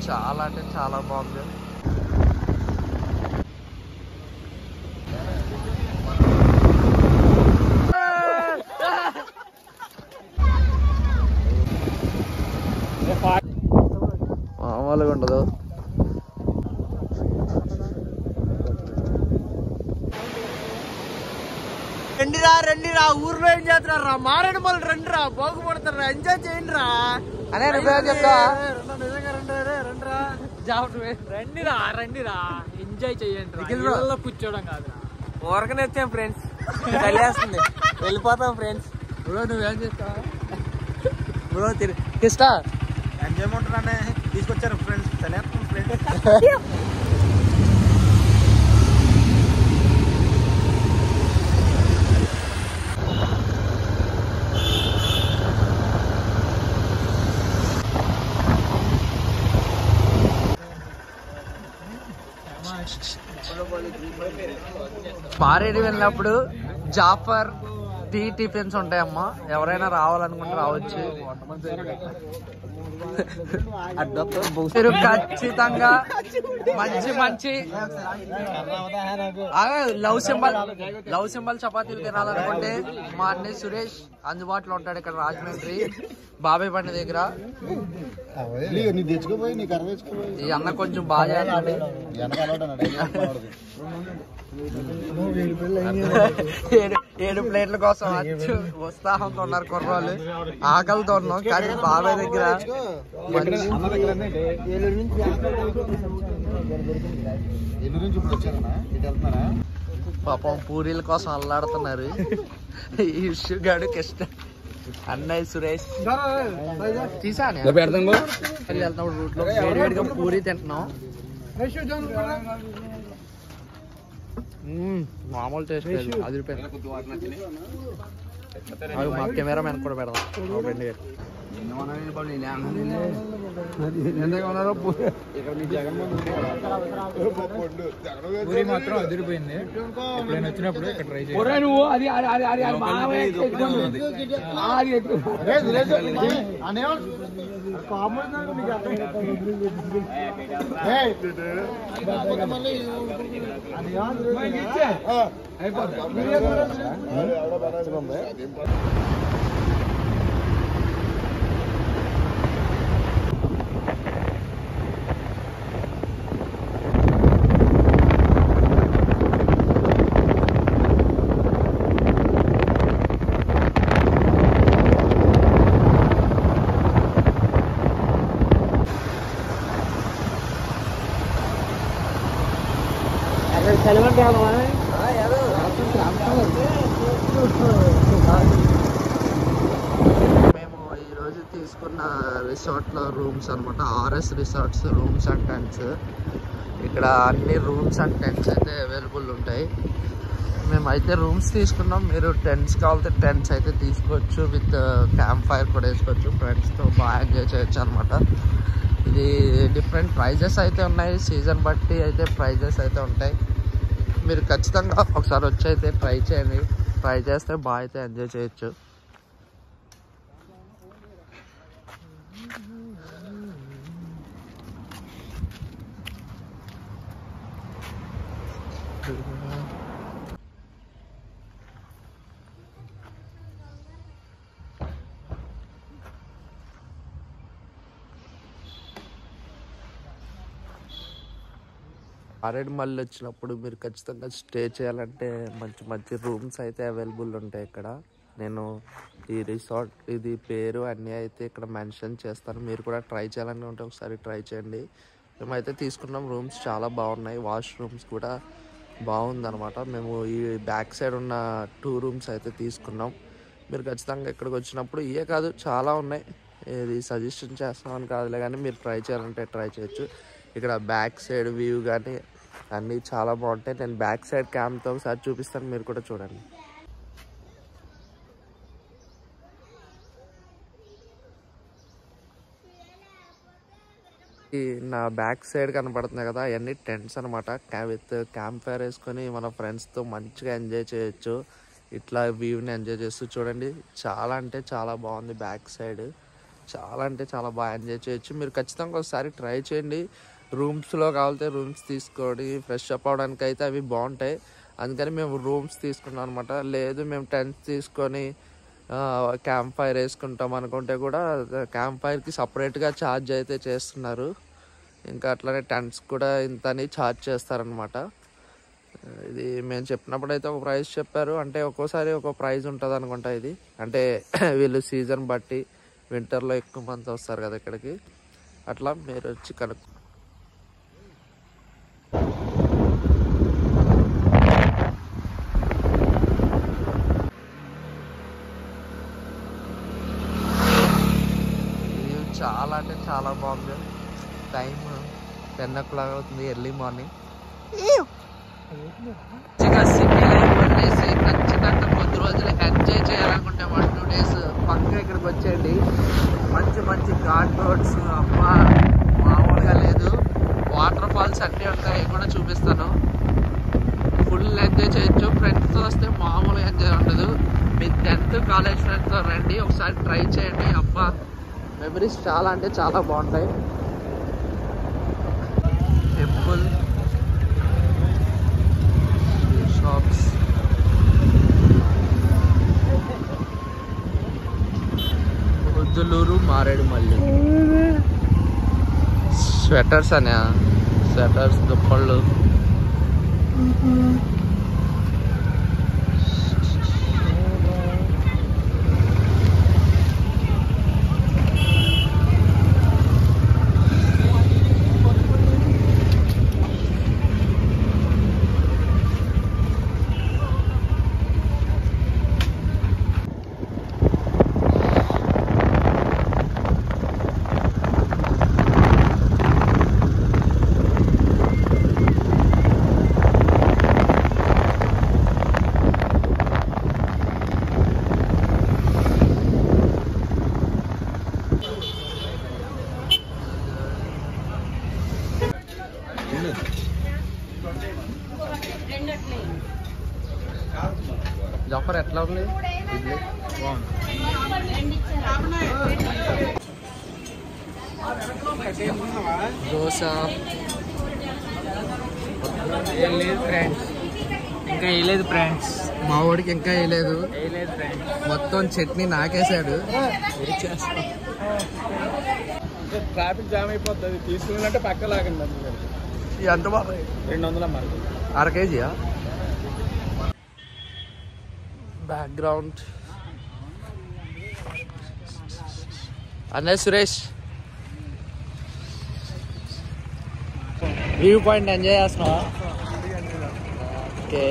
చాలా అంటే చాలా బాగుంది. మామూలుగా ఉండదు. రండిరా ఊర్లో ఏం చేస్తున్నారా? మారేడుమల్ రండిరా, బాగుపడతారా, ఎంజాయ్ చేయండి రా అనే చెప్తా. రండిరా ఎంజాయ్ చేయండి, కూర్చోవడం కాదు. ఊరకనే వచ్చాం ఫ్రెండ్స్, కలిసేస్తుంది, వెళ్ళిపోతాం ఫ్రెండ్స్. బ్రో నువ్వేం చేస్తావా బ్రో? ఇష్టా ఎంజాయ్మెంట్ రానే తీసుకొచ్చారు ఫ్రెండ్స్, కలిసేస్తాం ఫ్రెండ్స్. మారేడు వెళ్ళినప్పుడు జాఫర్ టీ టిఫిన్స్ ఉంటాయమ్మా, ఎవరైనా రావాలనుకుంటే రావచ్చు. మీరు ఖచ్చితంగా మంచి లవ్ సింబల్ చపాతీలు తినాలనుకుంటే మా అన్నయ్య సురేష్ అందుబాటులో ఉంటాడు ఇక్కడ రాజమండ్రి బాబాయ్ బండి దగ్గర. ఈ అన్న కొంచెం బాగా చేస్తాడు. ఏడు ప్లేట్ల కోసం ఉత్సాహంతో ఉన్నారు కుర్రాళ్ళు, ఆకలితో ఉన్నాం. కానీ బాబాయ్ దగ్గర పాపం పూరీల కోసం అల్లాడుతున్నారు ఈ ఇష్యూగాడు కృష్ణ అన్నయ్య సురేష్. తీసాను వెళ్తున్నప్పుడు రూట్ లో వేడివేడిగా పూరీ తింటున్నాం. మామూలు టేస్ట్ అది మా కెమెరా మ్యాన్ కూడా పెడదాం. పూరి మాత్రం అదిరిపోయింది. ఎప్పుడైనా వచ్చినప్పుడు ఇక్కడ ట్రై చేయాలి. మేము ఈరోజు తీసుకున్న రిసార్ట్లో రూమ్స్ అనమాట, RS resorts rooms and tents. ఇక్కడ అన్ని రూమ్స్ అండ్ టెంట్స్ అయితే అవైలబుల్ ఉంటాయి. మేమైతే రూమ్స్ తీసుకున్నాం. మీరు టెంట్స్ కావాలంటే టెంట్స్ అయితే తీసుకోవచ్చు, విత్ క్యాంప్ ఫైర్ కూడా వేసుకోవచ్చు. ఫ్రెండ్స్తో బాగా ఎంజాయ్ చేయొచ్చు అనమాట. ఇది డిఫరెంట్ ప్రైజెస్ అయితే ఉన్నాయి, సీజన్ బట్టి అయితే ప్రైజెస్ అయితే ఉంటాయి. మీరు ఖచ్చితంగా ఒకసారి వచ్చి అయితే ట్రై చేయండి. ట్రై చేస్తే బాగా అయితే ఎంజాయ్ చేయొచ్చు. మారేడుమల్లి వచ్చినప్పుడు మీరు ఖచ్చితంగా స్టే చేయాలంటే మంచి రూమ్స్ అయితే అవైలబుల్ ఉంటాయి ఇక్కడ. నేను ఈ రిసార్ట్ ఇది పేరు అన్నీ అయితే ఇక్కడ మెన్షన్ చేస్తాను. మీరు కూడా ట్రై చేయాలని ఉంటే ఒకసారి ట్రై చేయండి. మేమైతే తీసుకున్నాం. రూమ్స్ చాలా బాగున్నాయి, వాష్రూమ్స్ కూడా బాగుందన్నమాట. మేము ఈ బ్యాక్ సైడ్ ఉన్న 2 రూమ్స్ అయితే తీసుకున్నాం. మీరు ఖచ్చితంగా ఇక్కడికి వచ్చినప్పుడు ఇవే కాదు చాలా ఉన్నాయి. ఇది సజెషన్ చేస్తామని కాదులే, కానీ మీరు ట్రై చేయాలంటే ట్రై చేయొచ్చు. ఇక్కడ బ్యాక్ సైడ్ వ్యూ కానీ అన్నీ చాలా బాగుంటాయి. నేను బ్యాక్ సైడ్ క్యామ్తో ఒకసారి చూపిస్తాను, మీరు కూడా చూడండి. నా బ్యాక్ సైడ్ కనపడుతున్నాయి కదా, అవన్నీ టెంట్స్ అనమాట. విత్ క్యాంప్ ఫైర్ వేసుకొని మన ఫ్రెండ్స్తో మంచిగా ఎంజాయ్ చేయొచ్చు. ఇట్లా వ్యూని ఎంజాయ్ చేస్తూ చూడండి. చాలా అంటే చాలా బాగుంది. బ్యాక్ సైడ్ చాలా అంటే చాలా బాగా ఎంజాయ్ చేయొచ్చు. మీరు ఖచ్చితంగా ఒకసారి ట్రై చేయండి. రూమ్స్లో కావాలంటే రూమ్స్ తీసుకోండి. ఫ్రెష్ అప్ అవడానికి అయితే అవి బాగుంటాయి. అందుకని మేము రూమ్స్ తీసుకున్నాం అనమాట. లేదు మేము టెంట్స్ తీసుకొని క్యాంప్ ఫైర్ వేసుకుంటాం అనుకుంటే కూడా క్యాంప్ ఫైర్కి సపరేట్గా ఛార్జ్ అయితే చేస్తున్నారు. ఇంకా అట్లనే టెంట్స్ కూడా ఇంతని ఛార్జ్ చేస్తారనమాట. ఇది మేము చెప్పినప్పుడు అయితే ఒక ప్రైస్ చెప్పారు. అంటే ఒక్కోసారి ఒక ప్రైస్ ఉంటుంది అనుకుంటా. ఇది అంటే వీళ్ళు సీజన్ బట్టి వింటర్లో ఎక్కువ మంది వస్తారు కదా ఇక్కడికి. అట్లా మీరు వచ్చి కనుక్కో. చాలా అంటే చాలా బాగుంది. టైం 10 o'clock అవుతుంది, ఎర్లీ మార్నింగ్. సిటీ లైఫ్ వదిలేసి ఖచ్చితంగా కొద్ది రోజులు ఎంజాయ్ చేయాలనుకుంటే 1-2 days పక్కా ఇక్కడికి వచ్చేయండి. మంచి మంచి ఘాట్ రోడ్స్, అమ్మా మామూలుగా లేదు. వాటర్ ఫాల్స్ అన్నీ ఉంటాయి, కూడా చూపిస్తాను. ఫుల్ ఎంజాయ్ చేయొచ్చు. ఫ్రెండ్స్తో వస్తే మామూలుగా ఎంజాయ్ ఉండదు. మీ 10th కాలేజ్ ఫ్రెండ్స్తో రండి, ఒకసారి ట్రై చేయండి. అబ్బా మెమరీస్ చాలా అంటే చాలా బాగుంటాయి. Temple, shops, Uddulur, Maredumilli. Sweaters అనే స్వెటర్స్, దుప్పళ్ళు. జాఫర్ ఎట్లా ఉంది? దోశ ఫ్రెండ్స్, ఇంకా వేయలేదు ఫ్రెండ్స్. మా వాడికి ఇంకా వేయలేదు. మొత్తం చట్నీ నాకేసాడు. ట్రాఫిక్ జామ్ అయిపోతుంది. తీసుకుంటే పక్క లాగండి. ఎంత బాబాయ్? 200 మరి. అర కేజీయా? బ్యాక్గ్రౌండ్ అన్నయ్య సురేష్ వ్యూ పాయింట్ ఎంజాయ్ చేస్తున్నావా? ఓకే.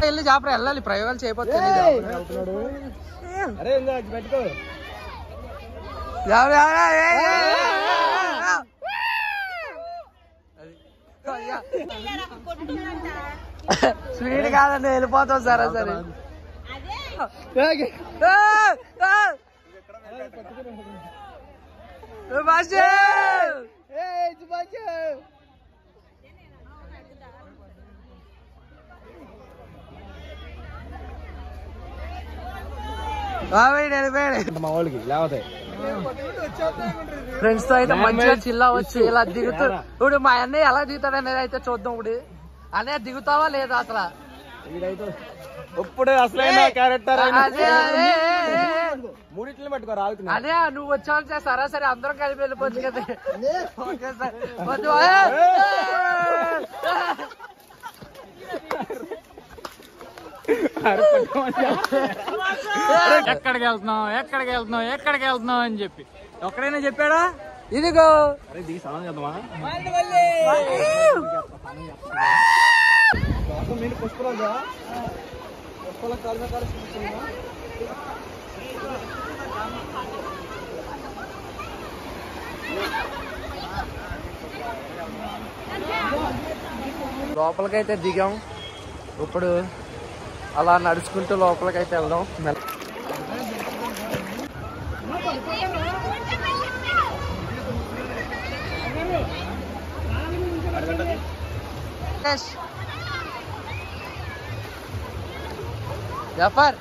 వెళ్ళి జాపర వెళ్ళాలి, ప్రయోగాలు చేయకపోతే స్వీట్ కాదండి, వెళ్ళిపోతాం సరే సరే. మా వాళ్ళకి లేకపోతే ఫ్రెండ్స్ తో అయితే మంచిగా చిల్లా వచ్చి ఇలా దిగుతూ. ఇప్పుడు మా అన్నయ్య ఎలా దిగుతాడు అనేది అయితే చూద్దాం. ఇప్పుడు అన్నయ్య దిగుతావా లేదా అసలు? ఇప్పుడే అసలైన క్యారెక్టర్ మూడిట్లు పట్టుకో రావుతున్నా. అదే నువ్వు వచ్చావు సరాసరి అందరం కలిపి వెళ్ళిపోవచ్చు కదా. ఎక్కడికి వెళ్తున్నావు ఎక్కడికి వెళ్తున్నావు ఎక్కడికి వెళ్తున్నావు అని చెప్పి ఒక్కడైనా చెప్పాడా? ఇదిగో మీరు పుష్పరాజా పుష్పల కాలు లోపలికైతే దిగాం. ఇప్పుడు అలా నడుచుకుంటూ లోపలికైతే వెళ్దాం. జఫర్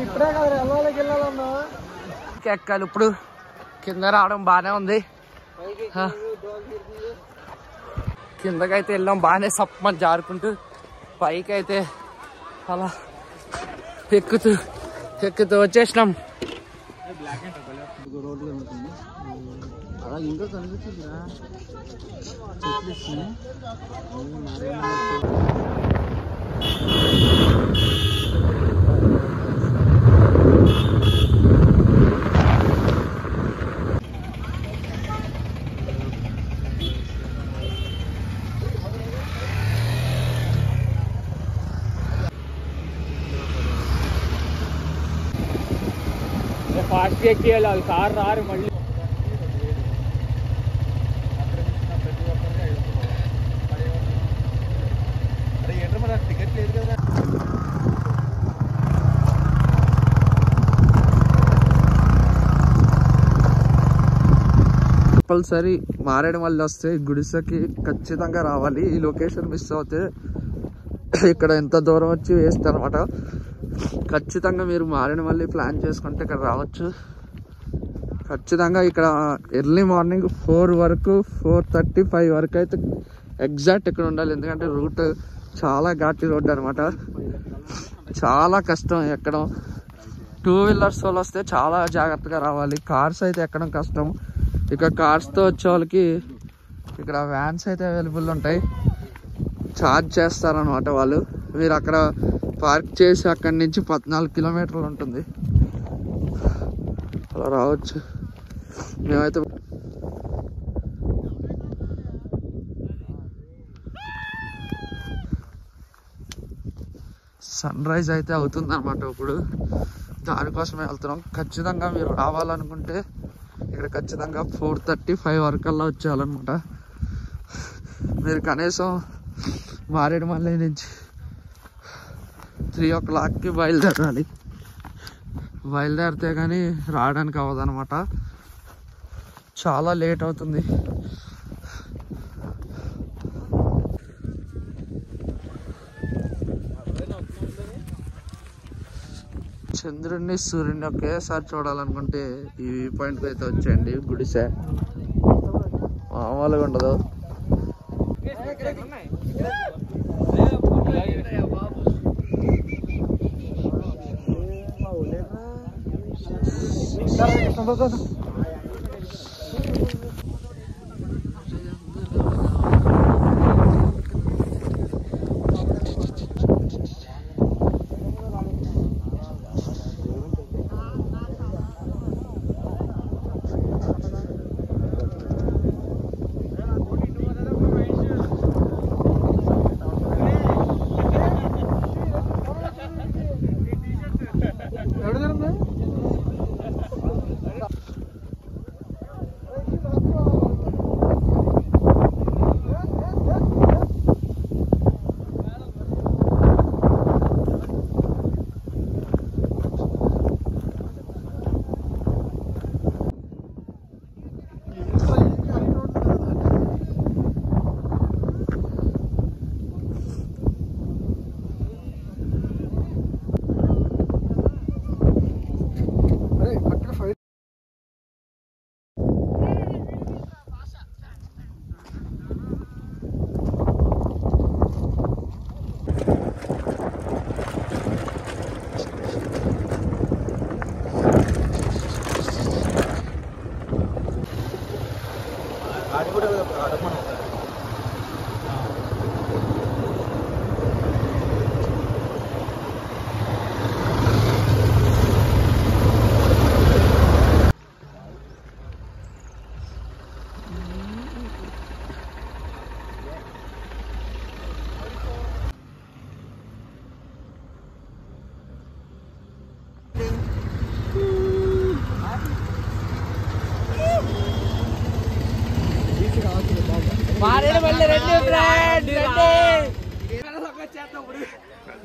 ఇప్పుడే కదా వెళ్ళాలికి వెళ్ళాలన్నా ఎక్కాలి. ఇప్పుడు కింద రావడం బాగానే ఉంది. కిందకైతే వెళ్ళాం బాగానే సప్పమని జారుకుంటూ. పైకి అయితే అలా ఎక్కుతూ వచ్చేసినాం. అలా ఇంకా కనిపిస్తుందిరా. ఫాస్ట్ ఎక్కి వెళ్ళాలి, కారు రారు మళ్ళీ. టికెట్ లేదు కదా. కంపల్సరీ మారేడుమల్లి వస్తే గుడిసెకి ఖచ్చితంగా రావాలి. ఈ లొకేషన్ మిస్ అవుతే ఇక్కడ ఎంత దూరం వచ్చి వేస్ట్ అనమాట. ఖచ్చితంగా మీరు మారేడుమల్లి ప్లాన్ చేసుకుంటే ఇక్కడ రావచ్చు. ఖచ్చితంగా ఇక్కడ ఎర్లీ మార్నింగ్ 4 వరకు 4:30, 5 వరకు అయితే ఎగ్జాక్ట్ ఇక్కడ ఉండాలి. ఎందుకంటే రూట్ చాలా ఘాటి రోడ్డు అనమాట. చాలా కష్టం ఎక్కడం. 2 వీలర్స్ వాళ్ళు వస్తే చాలా జాగ్రత్తగా రావాలి. కార్స్ అయితే ఎక్కడం కష్టం. ఇక కార్స్తో వచ్చే వాళ్ళకి ఇక్కడ వ్యాన్స్ అయితే అవైలబుల్ ఉంటాయి. ఛార్జ్ చేస్తారనమాట వాళ్ళు. మీరు అక్కడ పార్క్ చేసి అక్కడి నుంచి 14 కిలోమీటర్లు ఉంటుంది. అలా రావచ్చు. మేమైతే సన్ రైజ్ అయితే అవుతుంది అనమాట. ఇప్పుడు దానికోసమే వెళ్తున్నాం. ఖచ్చితంగా మీరు రావాలనుకుంటే ఇక్కడ ఖచ్చితంగా 4:30, 5 వరకల్లా వచ్చేయాలన్నమాట. మీరు కనీసం మారేడుమల్లి నుంచి 3 o'clockకి బయలుదేరాలి. బయలుదేరితే కానీ రావడానికి అవ్వదు అనమాట. చాలా లేట్ అవుతుంది. చంద్రుడిని సూర్యుడిని ఒకేసారి చూడాలనుకుంటే ఈ వ్యూ పాయింట్కి అయితే వచ్చేయండి. గుడిసె మామూలుగా ఉండదు.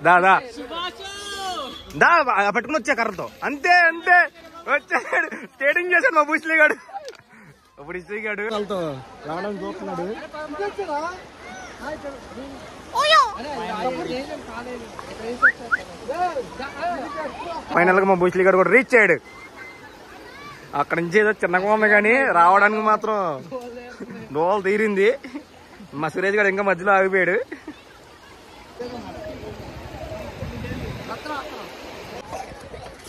దాదా దా పట్టుకుని వచ్చా కర్రతో అంతే అంతే వచ్చాడు స్టేటింగ్ చేశాడు మా బుస్లీ గాడు ఇప్పుడు ఇస్లీ గాడు రావడానికి చూస్తున్నాడు ఫైనల్ గా మా బుస్లీ గాడు కూడా రీచ్ అయ్యాడు అక్కడ నుంచి ఏదో చిన్నగా ఉంది కానీ రావడానికి మాత్రం దోవలు తీరింది మా సురేష్ గారు ఇంకా మధ్యలో ఆగిపోయాడు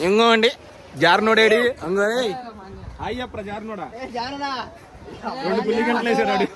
ఇంకో అండి జారనోడేడి అంగో అయ్యప్ప జారనోడా 2 పుల్లి గంటలు వేసాడు